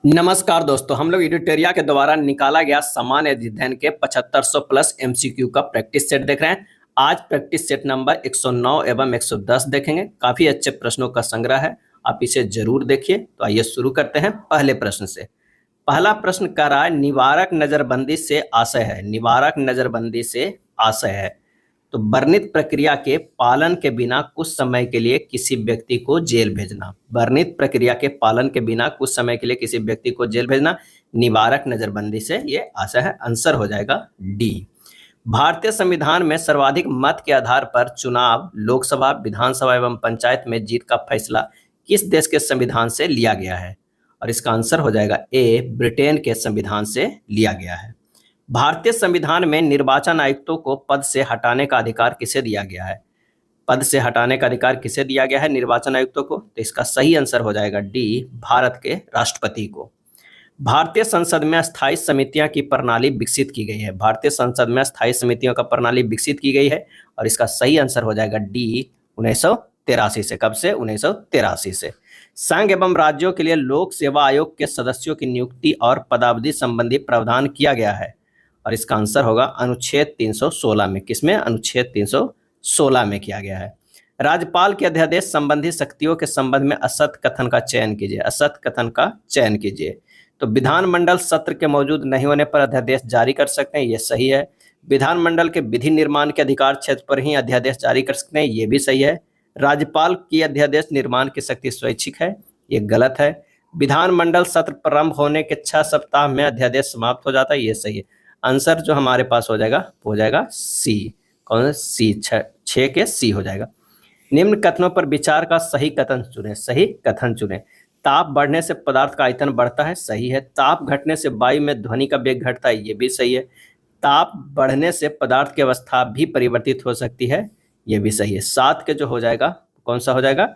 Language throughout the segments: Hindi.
नमस्कार दोस्तों, हम लोग एडिटोरिया के द्वारा निकाला गया सामान्य अध्ययन के 7500 प्लस एमसीक्यू का प्रैक्टिस सेट देख रहे हैं। आज प्रैक्टिस सेट नंबर 109 एवं 110 देखेंगे। काफी अच्छे प्रश्नों का संग्रह है, आप इसे जरूर देखिए। तो आइए शुरू करते हैं पहले प्रश्न से। पहला प्रश्न कह रहा है निवारक नजरबंदी से आशय है। निवारक नजरबंदी से आशय है तो वर्णित प्रक्रिया के पालन के बिना कुछ समय के लिए किसी व्यक्ति को जेल भेजना। वर्णित प्रक्रिया के पालन के बिना कुछ समय के लिए किसी व्यक्ति को जेल भेजना निवारक नजरबंदी से ये आशय है। आंसर हो जाएगा डी। भारतीय संविधान में सर्वाधिक मत के आधार पर चुनाव लोकसभा, विधानसभा एवं पंचायत में जीत का फैसला किस देश के संविधान से लिया गया है? और इसका आंसर हो जाएगा ए, ब्रिटेन के संविधान से लिया गया है। भारतीय संविधान में निर्वाचन आयुक्तों को पद से हटाने का अधिकार किसे दिया गया है? पद से हटाने का अधिकार किसे दिया गया है निर्वाचन आयुक्तों को? तो इसका सही आंसर हो जाएगा डी, भारत के राष्ट्रपति को। भारतीय संसद में स्थायी समितियां की प्रणाली विकसित की गई है। भारतीय संसद में स्थायी समितियों का प्रणाली विकसित की गई है और इसका सही आंसर हो जाएगा डी, 1983 से। कब से? 1983 से। संघ एवं राज्यों के लिए लोक सेवा आयोग के सदस्यों की नियुक्ति और पदावधि संबंधी प्रावधान किया गया है और इसका आंसर होगा अनुच्छेद 316 में। किसमें? अनुच्छेद 316 में किया गया है। राज्यपाल के अध्यादेश संबंधी शक्तियों के संबंध में असत कथन का चयन कीजिए। असत कथन का चयन कीजिए। तो विधानमंडल सत्र के मौजूद नहीं होने पर अध्यादेश जारी कर सकते हैं, ये सही है। विधानमंडल के विधि निर्माण के अधिकार क्षेत्र पर ही अध्यादेश जारी कर सकते हैं, ये भी सही है। राज्यपाल की अध्यादेश निर्माण की शक्ति स्वैच्छिक है, ये गलत है। विधानमंडल सत्र प्रारंभ होने के 6 सप्ताह में अध्यादेश समाप्त हो जाता है, ये सही है। आंसर जो हमारे पास हो जाएगा सी। कौन सी? 6 के सी हो जाएगा। निम्न कथनों पर विचार का सही कथन चुने। सही कथन चुने। ताप बढ़ने से पदार्थ का आयतन बढ़ता है, सही है। ताप घटने से वायु में ध्वनि का वेग घटता है, ये भी सही है। ताप बढ़ने से पदार्थ की अवस्था भी परिवर्तित हो सकती है, ये भी सही है। 7 के जो हो जाएगा कौन सा हो जाएगा?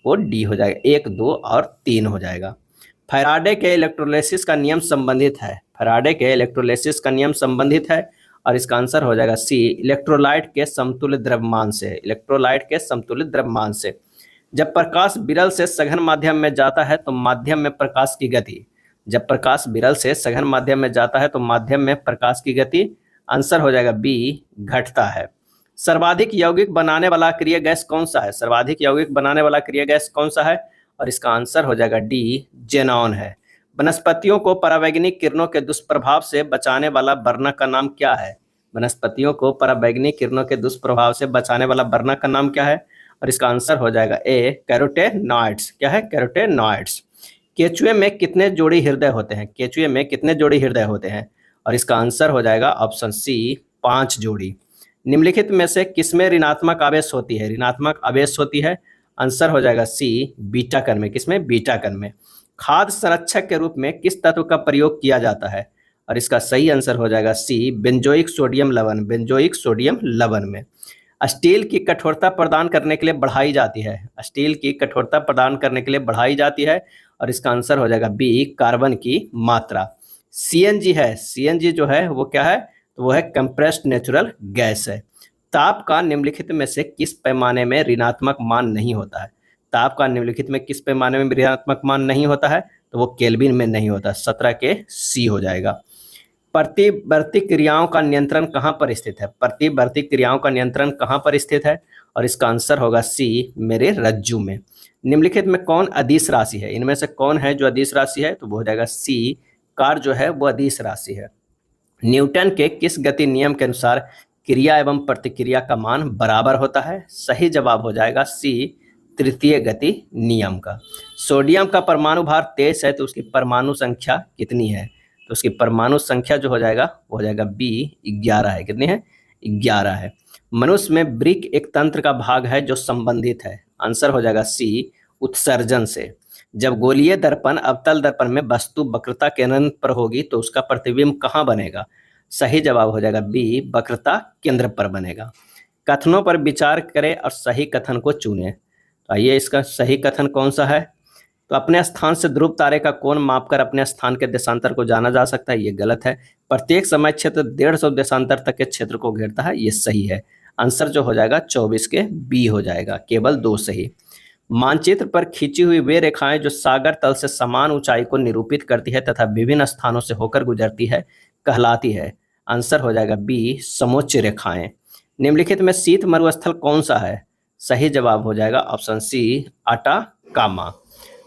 वो डी हो जाएगा। 1, 2 और 3 हो जाएगा। फैराडे के इलेक्ट्रोलिसिस का नियम संबंधित है। फैराडे के इलेक्ट्रोलिसिस का नियम संबंधित है और इसका आंसर हो जाएगा सी, इलेक्ट्रोलाइट के समतुल्य द्रव्यमान से। इलेक्ट्रोलाइट के समतुल्य द्रव्यमान से। जब प्रकाश विरल से सघन माध्यम में जाता है तो माध्यम में प्रकाश की गति। जब प्रकाश विरल से सघन माध्यम में जाता है तो माध्यम में प्रकाश की गति, आंसर हो जाएगा बी, घटता है। सर्वाधिक यौगिक बनाने वाला अक्रिय गैस कौन सा है? सर्वाधिक यौगिक बनाने वाला अक्रिय गैस कौन सा है? और इसका आंसर हो जाएगा डी, जेनॉन है। वनस्पतियों को परावैंगनिक किरणों के दुष्प्रभाव से बचाने वाला वर्णक का नाम क्या है? वनस्पतियों को परावैंगनिक किरणों के दुष्प्रभाव से बचाने वाला वर्णक का नाम क्या है? और इसका आंसर हो जाएगा ए, कैरोटेनॉइड्स। क्या है? कैरोटेनॉइड्स। केचुए में कितने जोड़ी हृदय होते हैं? केचुए में कितने जोड़ी हृदय होते हैं? और इसका आंसर हो जाएगा ऑप्शन सी, 5 जोड़ी। निम्नलिखित में से किसमें ऋणात्मक आवेश होती है? ऋणात्मक आवेश होती है, आंसर हो जाएगा सी, बीटा कण में। किसमें? बीटा कण में। खाद्य संरक्षक के रूप में किस तत्व का प्रयोग किया जाता है? और इसका सही आंसर हो जाएगा सी, बेंजोइक सोडियम लवण। बेंजोइक सोडियम लवण में। स्टील की कठोरता प्रदान करने के लिए बढ़ाई जाती है। स्टील की कठोरता प्रदान करने के लिए बढ़ाई जाती है और इसका आंसर हो जाएगा बी, कार्बन की मात्रा। सीएनजी है। सीएनजी जो है वो क्या है? तो वो है कंप्रेस्ड नेचुरल गैस है। ताप का निम्नलिखित में से किस पैमाने में ऋणात्मक मान नहीं होता है? ताप का निम्नलिखित में किस पैमाने में ऋणात्मक मान नहीं होता है? तो वो केल्विन में नहीं होता। 17 के सी हो जाएगा। प्रतिवर्ती क्रियाओं का नियंत्रण कहाँ पर स्थित है? प्रतिवर्ती क्रियाओं का नियंत्रण कहाँ पर स्थित है? और इसका आंसर होगा सी, मेरे रज्जु में। निम्नलिखित में कौन अदिश राशि है? इनमें से कौन है जो अदिश राशि है? तो वो हो जाएगा सी, कार जो है वो अदिश राशि है। न्यूटन के किस गति नियम के अनुसार क्रिया एवं प्रतिक्रिया का मान बराबर होता है? सही जवाब हो जाएगा सी, तृतीय गति नियम का। सोडियम का परमाणु भार 23 है तो उसकी परमाणु संख्या कितनी है? तो उसकी परमाणु संख्या जो हो जाएगा वो हो जाएगा बी, 11 है। कितनी है? 11 है। मनुष्य में वृक्क एक तंत्र का भाग है जो संबंधित है, आंसर हो जाएगा सी, उत्सर्जन से। जब गोलीय दर्पण अवतल दर्पण में वस्तु वक्रता केंद्र पर होगी तो उसका प्रतिबिंब कहाँ बनेगा? सही जवाब हो जाएगा बी, वक्रता केंद्र पर बनेगा। कथनों पर विचार करें और सही कथन को चुनें। तो आइए इसका सही कथन कौन सा है? तो अपने स्थान से ध्रुव तारे का कोण मापकर अपने स्थान के देशांतर को जाना जा सकता है, ये गलत है। प्रत्येक समय क्षेत्र 150 देशांतर तक के क्षेत्र को घेरता है, ये सही है। आंसर जो हो जाएगा 24 के बी हो जाएगा। केवल 2 सही। मानचित्र पर खींची हुई वे रेखाएं जो सागर तल से समान ऊंचाई को निरूपित करती है तथा विभिन्न स्थानों से होकर गुजरती है कहलाती है। आंसर हो जाएगा बी, समोच्च रेखाएं। निम्नलिखित में शीत मरुस्थल कौन सा है? सही जवाब हो जाएगा ऑप्शन सी, अटाकामा।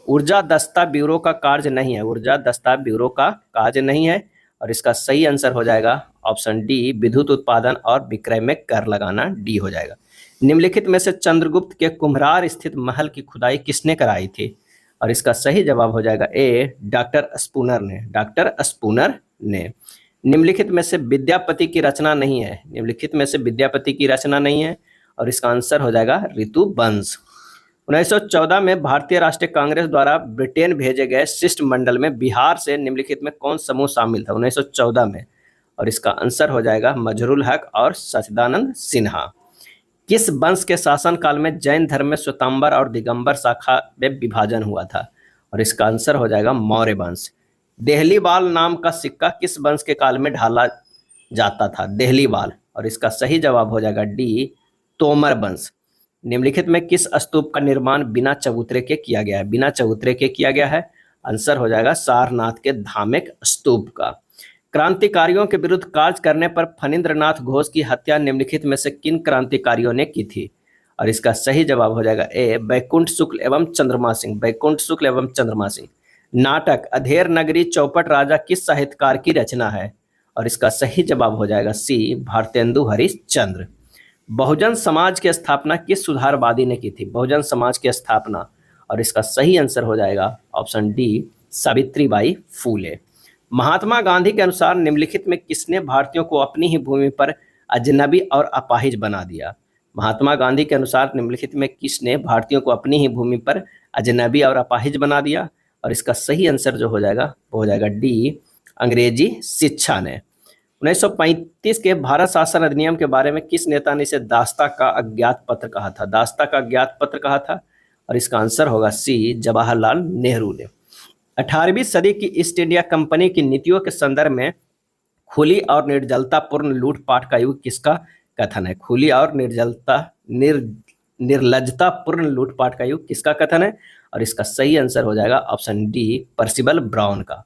ऊर्जा दस्ता ब्यूरो का कार्य नहीं है, ऊर्जा दस्ता ब्यूरो का कार्य नहीं है, और इसका सही आंसर हो जाएगा ऑप्शन डी, विद्युत उत्पादन और विक्रय में कर लगाना, डी हो जाएगा। निम्नलिखित में से चंद्रगुप्त के कुम्हरार स्थित महल की खुदाई किसने कराई थी? और इसका सही जवाब हो जाएगा ए, डॉक्टर स्पूनर ने, डॉक्टर स्पूनर ने। निम्नलिखित में से विद्यापति की रचना नहीं है, निम्नलिखित में से विद्यापति की रचना नहीं है, और इसका आंसर हो जाएगा ऋतुवंश। 1914 में भारतीय राष्ट्रीय कांग्रेस द्वारा ब्रिटेन भेजे गए शिष्टमंडल में बिहार से निम्नलिखित में कौन समूह शामिल था 1914 में? और इसका आंसर हो जाएगा मजहरूल हक और सच्चिदानंद सिन्हा। किस वंश के शासनकाल में जैन धर्म में श्वेतांबर और दिगंबर शाखा में विभाजन हुआ था? और इसका आंसर हो जाएगा मौर्य वंश। देहलीवाल नाम का सिक्का किस वंश के काल में ढाला जाता था? देहलीवाल, और इसका सही जवाब हो जाएगा डी, तोमर वंश। निम्नलिखित में किस स्तूप का निर्माण बिना चबूतरे के किया गया है? बिना चबूतरे के किया गया है, आंसर हो जाएगा सारनाथ के धामेक स्तूप का। क्रांतिकारियों के विरुद्ध कार्य करने पर फणींद्रनाथ घोष की हत्या निम्नलिखित में से किन क्रांतिकारियों ने की थी? और इसका सही जवाब हो जाएगा ए, बैकुंठ शुक्ल एवं चंद्रमा सिंह, बैकुंठ शुक्ल एवं चंद्रमा सिंह। नाटक अधेर नगरी चौपट राजा किस साहित्यकार की रचना है? और इसका सही जवाब हो जाएगा सी, भारतेंदु हरिश्चंद्र। बहुजन समाज की स्थापना किस सुधारवादी ने की थी? बहुजन समाज की स्थापना, और इसका सही आंसर हो जाएगा ऑप्शन डी, सावित्रीबाई फूले। महात्मा गांधी के अनुसार निम्नलिखित में किसने भारतीयों को अपनी ही भूमि पर अजनबी और अपाहिज बना दिया? महात्मा गांधी के अनुसार निम्नलिखित में किसने भारतीयों को अपनी ही भूमि पर अजनबी और अपाहिज बना दिया? और इसका सही आंसर जो हो जाएगा वो हो जाएगा डी, अंग्रेजी शिक्षा ने। 1935 के भारत शासन अधिनियम के बारे में किस नेता ने इसे दास्ता का अज्ञात पत्र कहा था? दास्ता का अज्ञात पत्र कहा था, और इसका आंसर होगा सी, जवाहरलाल नेहरू ने। 18वीं सदी की ईस्ट इंडिया कंपनी की नीतियों के संदर्भ में खुली और निर्जलतापूर्ण लूटपाट का युग किसका कथन है? खुली और निर्लज्जतापूर्ण लूटपाट का युग किसका कथन है? और इसका सही आंसर हो जाएगा ऑप्शन डी, परसिबल ब्राउन का।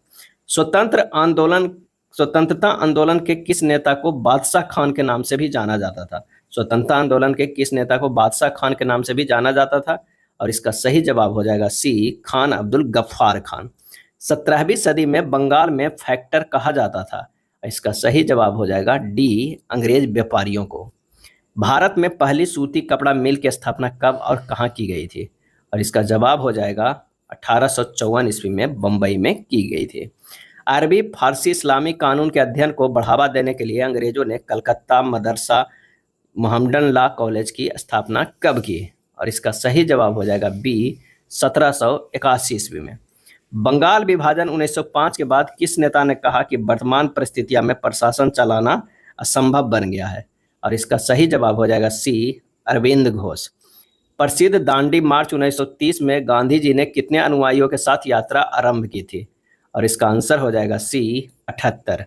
स्वतंत्रता आंदोलन के किस नेता को बादशाह खान के नाम से भी जाना जाता था? स्वतंत्रता आंदोलन के किस नेता को बादशाह खान के नाम से भी जाना जाता था? और इसका सही जवाब हो जाएगा सी, खान अब्दुल गफ्फार खान। 17वीं सदी में बंगाल में फैक्टर कहा जाता था, इसका सही जवाब हो जाएगा डी, अंग्रेज व्यापारियों को। भारत में पहली सूती कपड़ा मिल की स्थापना कब और कहाँ की गई थी? और इसका जवाब हो जाएगा 1854 ईस्वी में बंबई में की गई थी। अरबी फारसी इस्लामी कानून के अध्ययन को बढ़ावा देने के लिए अंग्रेजों ने Calcutta Madrasa Mohammedan law college की स्थापना कब की? और इसका सही जवाब हो जाएगा बी, 1781 ईस्वी में। बंगाल विभाजन 1905 के बाद किस नेता ने कहा कि वर्तमान परिस्थितियों में प्रशासन चलाना असंभव बन गया है? और इसका सही जवाब हो जाएगा सी, अरविंद घोष। प्रसिद्ध दांडी मार्च 1930 में गांधी जी ने कितने अनुयायियों के साथ यात्रा आरंभ की थी? और इसका आंसर हो जाएगा सी, 78।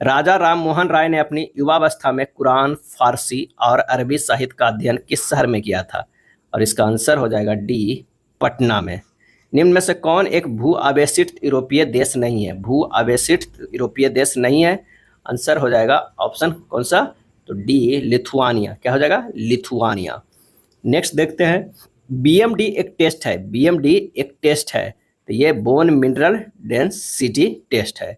राजा राम मोहन राय ने अपनी युवावस्था में कुरान, फारसी और अरबी साहित्य का अध्ययन किस शहर में किया था? और इसका आंसर हो जाएगा डी, पटना में। निम्न में से कौन एक भू आवेशित यूरोपीय देश नहीं है? भू आवेशित यूरोपीय देश नहीं है, आंसर हो जाएगा ऑप्शन कौन सा? तो डी, लिथुआनिया। क्या हो जाएगा? लिथुआनिया। नेक्स्ट देखते हैं, बीएमडी एक टेस्ट है, बीएमडी एक टेस्ट है, तो ये बोन मिनरल डेंसिटी टेस्ट है।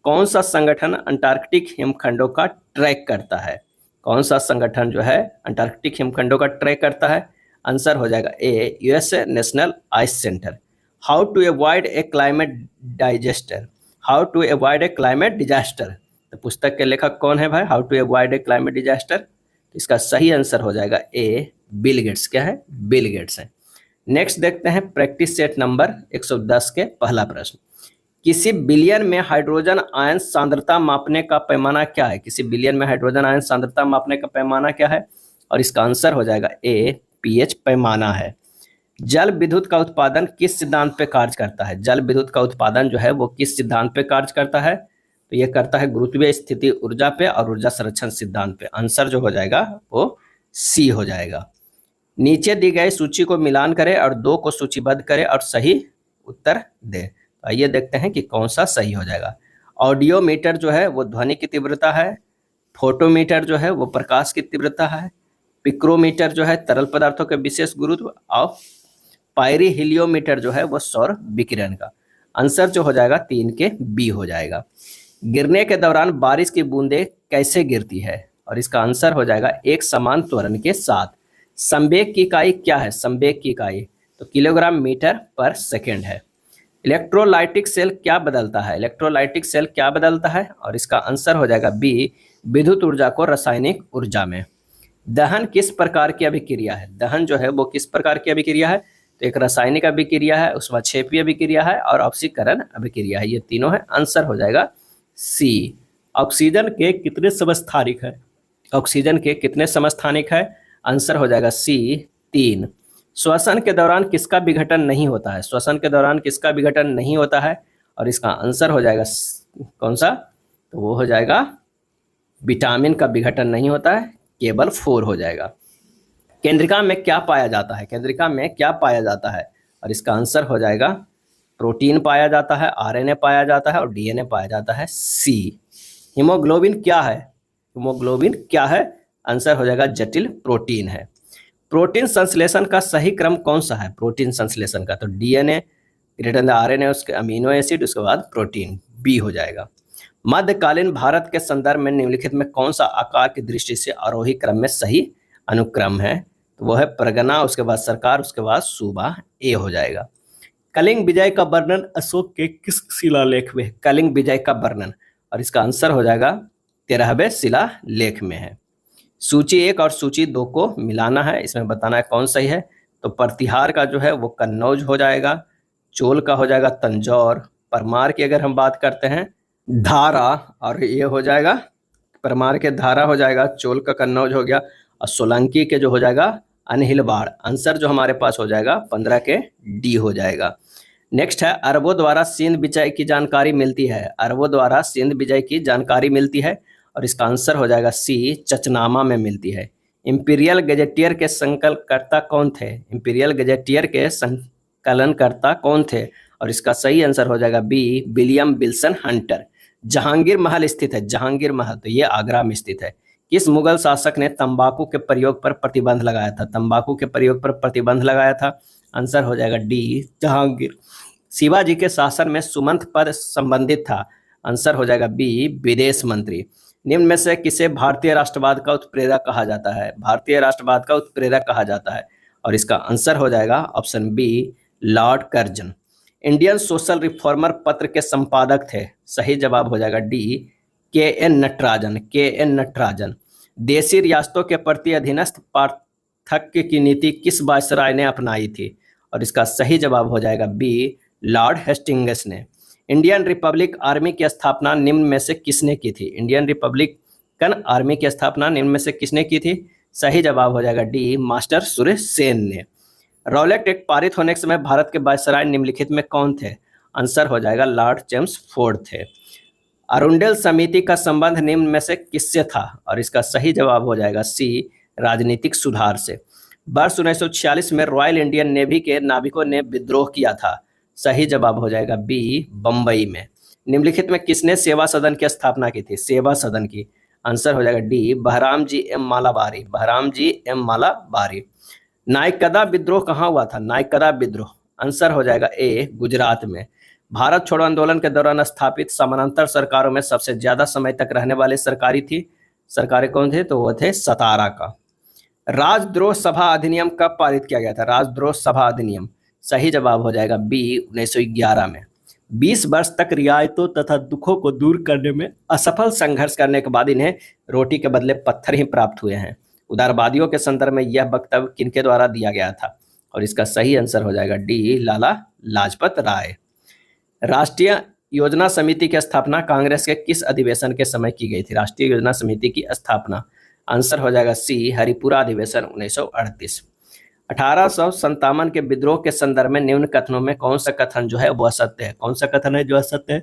कौन सा संगठन अंटार्कटिक हिमखंडों का ट्रैक करता है? कौन सा संगठन जो है अंटार्कटिक हिमखंडों का ट्रैक करता है? आंसर हो जाएगा A, USA National Ice Center. How to avoid a climate disaster, how to avoid a climate disaster, तो पुस्तक के लेखक कौन है भाई? How to avoid a climate disaster, तो इसका सही आंसर हो जाएगा ए, बिल गेट्स। क्या है? बिल गेट्स है। नेक्स्ट देखते हैं प्रैक्टिस सेट नंबर 110 के पहला प्रश्न। किसी बिलियन में हाइड्रोजन आयन सांद्रता मापने का पैमाना क्या है? किसी बिलियन में हाइड्रोजन आयन सांद्रता मापने का पैमाना क्या है? और इसका आंसर हो जाएगा ए, पीएच पैमाना है। जल विद्युत का उत्पादन किस सिद्धांत पे कार्य करता है? जल विद्युत का उत्पादन जो है वो किस सिद्धांत पे कार्य करता है? तो ये करता है गुरुत्वीय स्थिति ऊर्जा पे और ऊर्जा संरक्षण सिद्धांत पे। आंसर जो हो जाएगा वो सी हो जाएगा। नीचे दी गई सूची को मिलान करें और 2 को सूचीबद्ध करें और सही उत्तर दें। तो आइए देखते हैं कि कौन सा सही हो जाएगा। ऑडियोमीटर जो है वो ध्वनि की तीव्रता है, फोटोमीटर जो है वो प्रकाश की तीव्रता है, पिक्रोमीटर जो है तरल पदार्थों के विशेष गुरुत्व, और पायरीहिलियोमीटर जो है वो सौर विकिरण का। आंसर जो हो जाएगा 3 के बी हो जाएगा। गिरने के दौरान बारिश की बूंदें कैसे गिरती है, और इसका आंसर हो जाएगा एक समान त्वरण के साथ। संवेग की इकाई क्या है, संवेग की इकाई तो किलोग्राम मीटर पर सेकेंड है। इलेक्ट्रोलाइटिक सेल क्या बदलता है, इलेक्ट्रोलाइटिक सेल क्या बदलता है, और इसका आंसर हो जाएगा बी, विद्युत ऊर्जा को रासायनिक ऊर्जा में। दहन किस प्रकार की अभिक्रिया है, दहन जो है वो किस प्रकार की अभिक्रिया है, तो एक रासायनिक अभिक्रिया है, उसमें क्षेपीय अभिक्रिया है और ऑक्सीकरण अभिक्रिया है, ये तीनों है। आंसर हो जाएगा सी। ऑक्सीजन के कितने समस्थानिक है, ऑक्सीजन के कितने समस्थानिक है, आंसर हो जाएगा सी 3। श्वसन के दौरान किसका विघटन नहीं होता है, श्वसन के दौरान किसका विघटन नहीं होता है, और इसका आंसर हो जाएगा कौन सा, तो वो हो जाएगा विटामिन का विघटन नहीं होता है, केवल 4 हो जाएगा। केंद्रिका में क्या पाया जाता है, केंद्रिका में क्या पाया जाता है, और इसका आंसर हो जाएगा प्रोटीन पाया जाता है, आरएनए पाया जाता है और डीएनए पाया जाता है, सी। हीमोग्लोबिन क्या है, हीमोग्लोबिन क्या है, आंसर हो जाएगा जटिल प्रोटीन है। प्रोटीन संश्लेषण का सही क्रम कौन सा है, प्रोटीन संश्लेषण का, तो डीएनए ग्रेटर देन आरएनए, उसके अमीनो एसिड, उसके बाद प्रोटीन, बी हो जाएगा। मध्यकालीन भारत के संदर्भ में निम्नलिखित में कौन सा आकार की दृष्टि से आरोही क्रम में सही अनुक्रम है, तो वो है परगना, उसके बाद सरकार, उसके बाद सूबा, ए हो जाएगा। कलिंग विजय का वर्णन अशोक के किस शिलालेख में, कलिंग विजय का वर्णन, और इसका आंसर हो जाएगा 13वें शिलालेख में है। सूची 1 और सूची 2 को मिलाना है, इसमें बताना है कौन सही है, तो प्रतिहार का जो है वो कन्नौज हो जाएगा, चोल का हो जाएगा तंजौर, परमार की अगर हम बात करते हैं धारा, और ये हो जाएगा परमार के धारा हो जाएगा, चोल का कन्नौज हो गया, और सोलंकी के जो हो जाएगा अनहिलबाड़। आंसर जो हमारे पास हो जाएगा 15 के डी हो जाएगा। नेक्स्ट है अरबों द्वारा सिंध विजय की जानकारी मिलती है, अरबों द्वारा सिंध विजय की जानकारी मिलती है, और इसका आंसर हो जाएगा सी, चचनामा में मिलती है। इंपीरियल गजेटियर के संकलनकर्ता कौन थे, इंपीरियल गजेटियर के संकलनकर्ता कौन थे, और इसका सही आंसर हो जाएगा B, William Wilson Hunter. Jahangir Mahal स्थित है, जहांगीर महल तो ये आगरा में स्थित है। किस मुगल शासक ने तंबाकू के प्रयोग पर प्रतिबंध लगाया था, तंबाकू के प्रयोग पर प्रतिबंध लगाया था, आंसर हो जाएगा डी, जहांगीर। शिवाजी के शासन में सुमंत पद संबंधित था, आंसर हो जाएगा बी, विदेश मंत्री। निम्न में से किसे भारतीय राष्ट्रवाद का उत्प्रेरक कहा जाता है, भारतीय राष्ट्रवाद का उत्प्रेरक कहा जाता है, और इसका आंसर हो जाएगा option B, Lord Curzon. Indian social reformer पत्र के संपादक थे, सही जवाब हो जाएगा डी, के एन नटराजन, के एन नटराजन। देशी रियासतों के प्रति अधीनस्थ पार्थक्य की नीति किस वायसराय ने अपनाई थी, और इसका सही जवाब हो जाएगा बी, लॉर्ड हेस्टिंग्स ने। इंडियन रिपब्लिक आर्मी की स्थापना निम्न में से किसने की थी, इंडियन रिपब्लिकन आर्मी की स्थापना निम्न में से किसने की थी, सही जवाब हो जाएगा डी, मास्टर सुरेश सेन ने। रॉलेट एक्ट पारित होने के समय भारत के वायसराय निम्नलिखित में कौन थे, आंसर हो जाएगा लॉर्ड चेम्सफोर्ड थे। अरुंडेल समिति का संबंध निम्न में से किससे था, और इसका सही जवाब हो जाएगा सी, राजनीतिक सुधार से। वर्ष 1946 में रॉयल इंडियन नेवी के नाविकों ने विद्रोह किया था, सही जवाब हो जाएगा बी, बंबई में। निम्नलिखित में किसने सेवा सदन की स्थापना की थी, सेवा सदन की, आंसर हो जाएगा D, Behramji M Malabari, Behramji M Malabari. Naikda विद्रोह कहाँ हुआ था, नायकदा विद्रोह, आंसर हो जाएगा ए, गुजरात में। भारत छोड़ो आंदोलन के दौरान स्थापित समानांतर सरकारों में सबसे ज्यादा समय तक रहने वाले सरकारें कौन थे, तो वो थे सतारा का। राजद्रोह सभा अधिनियम कब पारित किया गया था, राजद्रोह सभा अधिनियम, सही जवाब हो जाएगा बी, 1911 में। 20 वर्ष तक रियायतों तथा दुखों को दूर करने में असफल संघर्ष करने के बाद इन्हें रोटी के बदले पत्थर ही प्राप्त हुए हैं। उदारवादियों के संदर्भ में यह वक्तव्य किनके द्वारा दिया गया था, और इसका सही आंसर हो जाएगा डी, लाला लाजपत राय। राष्ट्रीय योजना समिति की स्थापना कांग्रेस के किस अधिवेशन के समय की गई थी, राष्ट्रीय योजना समिति की स्थापना, आंसर हो जाएगा सी, हरिपुरा अधिवेशन 1938। 1857 के विद्रोह के संदर्भ में निम्न कथनों में कौन सा कथन जो है वो असत्य है, कौन सा कथन है जो असत्य है,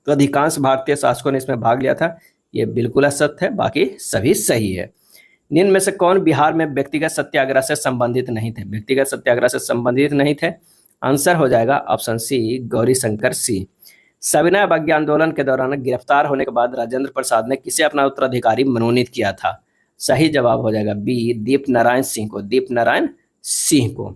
तो अधिकांश भारतीय शासकों ने इसमें भाग लिया था, ये बिल्कुल असत्य है, बाकी सभी सही है। निम्न में से कौन बिहार में व्यक्तिगत सत्याग्रह से संबंधित नहीं थे? व्यक्तिगत सत्याग्रह से संबंधित नहीं थे, आंसर हो जाएगा ऑप्शन सी गौरी शंकर सी। सविनय अवज्ञा आंदोलन के दौरान गिरफ्तार होने के बाद राजेंद्र प्रसाद ने किसे अपना उत्तराधिकारी मनोनीत किया था? सही जवाब हो जाएगा बी दीप नारायण सिंह को, दीप नारायण सिंह को।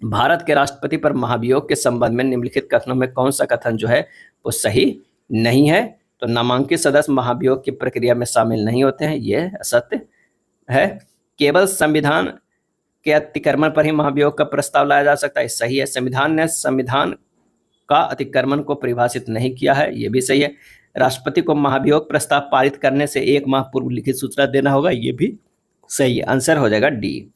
भारत के राष्ट्रपति पर महाभियोग के संबंध में निम्नलिखित कथनों में कौन सा कथन जो है वो सही नहीं है? तो नामांकित सदस्य महाभियोग की प्रक्रिया में शामिल नहीं होते हैं, यह असत्य है। केवल संविधान के अतिक्रमण पर ही महाभियोग का प्रस्ताव लाया जा सकता है, सही है। संविधान ने संविधान का अतिक्रमण को परिभाषित नहीं किया है, यह भी सही है। राष्ट्रपति को महाभियोग प्रस्ताव पारित करने से 1 माह पूर्व लिखित सूचना देना होगा, यह भी सही है। आंसर हो जाएगा डी।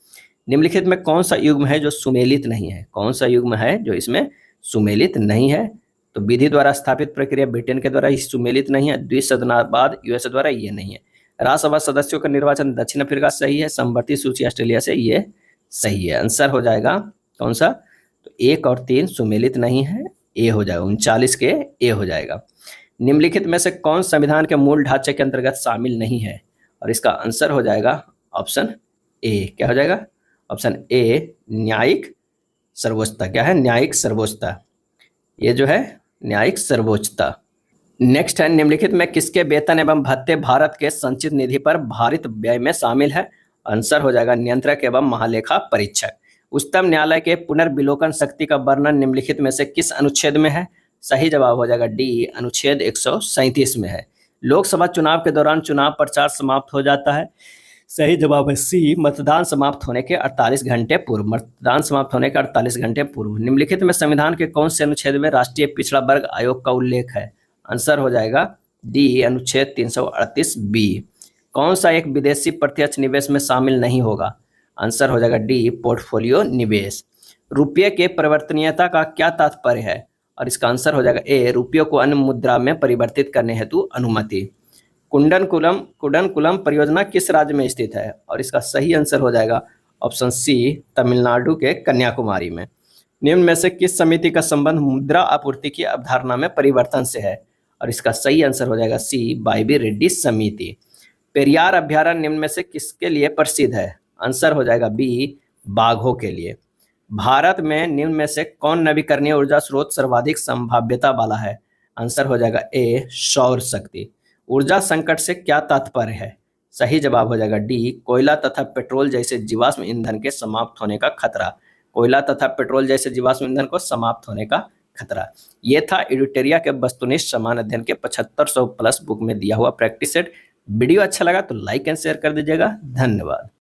निम्नलिखित में कौन सा युग्म है जो सुमेलित नहीं है? कौन सा युग्म है जो इसमें सुमेलित नहीं है? तो विधि द्वारा स्थापित प्रक्रिया ब्रिटेन के द्वारा ही सुमेलित नहीं है, द्विसदनावाद यूएसए द्वारा ये नहीं है। राज्यसभा सदस्यों का निर्वाचन दक्षिण अफ्रीका सही है, समवर्ती सूची ऑस्ट्रेलिया से, ये सही है। आंसर हो जाएगा कौन सा? तो 1 और 3 सुमेलित नहीं है, ए हो जाएगा, 39 के ए हो जाएगा। निम्नलिखित में से कौन संविधान के मूल ढांचे के अंतर्गत शामिल नहीं है? और इसका आंसर हो जाएगा ऑप्शन ए। क्या हो जाएगा? ऑप्शन ए न्यायिक सर्वोच्चता। क्या है? न्यायिक सर्वोच्चता। ये जो है न्यायिक सर्वोच्चता। नेक्स्ट है, निम्नलिखित में किसके वेतन एवं भत्ते भारत के संचित निधि पर भारित व्यय में शामिल है? आंसर हो जाएगा नियंत्रक एवं महालेखा परीक्षक। उच्चतम न्यायालय के पुनर्विलोकन शक्ति का वर्णन निम्नलिखित में से किस अनुच्छेद में है? सही जवाब हो जाएगा डी अनुच्छेद 137 में है। लोकसभा चुनाव के दौरान चुनाव प्रचार समाप्त हो जाता है, सही जवाब है सी मतदान समाप्त होने के 48 घंटे पूर्व। मतदान समाप्त होने के 48 घंटे पूर्व। निम्नलिखित में संविधान के कौन से अनुच्छेद में राष्ट्रीय पिछड़ा वर्ग आयोग का उल्लेख है? आंसर हो जाएगा डी अनुच्छेद 338 बी। कौन सा एक विदेशी प्रत्यक्ष निवेश में शामिल नहीं होगा? आंसर हो जाएगा डी पोर्टफोलियो निवेश। रुपये के परिवर्तनीयता का क्या तात्पर्य है? और इसका आंसर हो जाएगा ए रुपये को अन्य मुद्रा में परिवर्तित करने हेतु अनुमति। कुंडनकुलम परियोजना किस राज्य में स्थित है? और इसका सही आंसर हो जाएगा ऑप्शन सी तमिलनाडु के कन्याकुमारी में। निम्न में से किस समिति का संबंध मुद्रा आपूर्ति की अवधारणा में परिवर्तन से है? और इसका सही आंसर हो जाएगा सी वाईबी रेड्डी समिति। पेरियार अभ्यारण्य निम्न में से किसके लिए प्रसिद्ध है? आंसर हो जाएगा बी बाघों के लिए। भारत में निम्न में से कौन नवीकरणीय ऊर्जा स्रोत सर्वाधिक संभाव्यता वाला है? आंसर हो जाएगा ए सौर शक्ति। ऊर्जा संकट से क्या तात्पर्य है? सही जवाब हो जाएगा डी कोयला तथा पेट्रोल जैसे जीवाश्म ईंधन के समाप्त होने का खतरा। कोयला तथा पेट्रोल जैसे जीवाश्म ईंधन को समाप्त होने का खतरा। ये था एडिटेरिया के वस्तुनिष्ठ समान अध्ययन के 7500 प्लस बुक में दिया हुआ प्रैक्टिस सेट। वीडियो अच्छा लगा तो लाइक एंड शेयर कर दीजिएगा। धन्यवाद।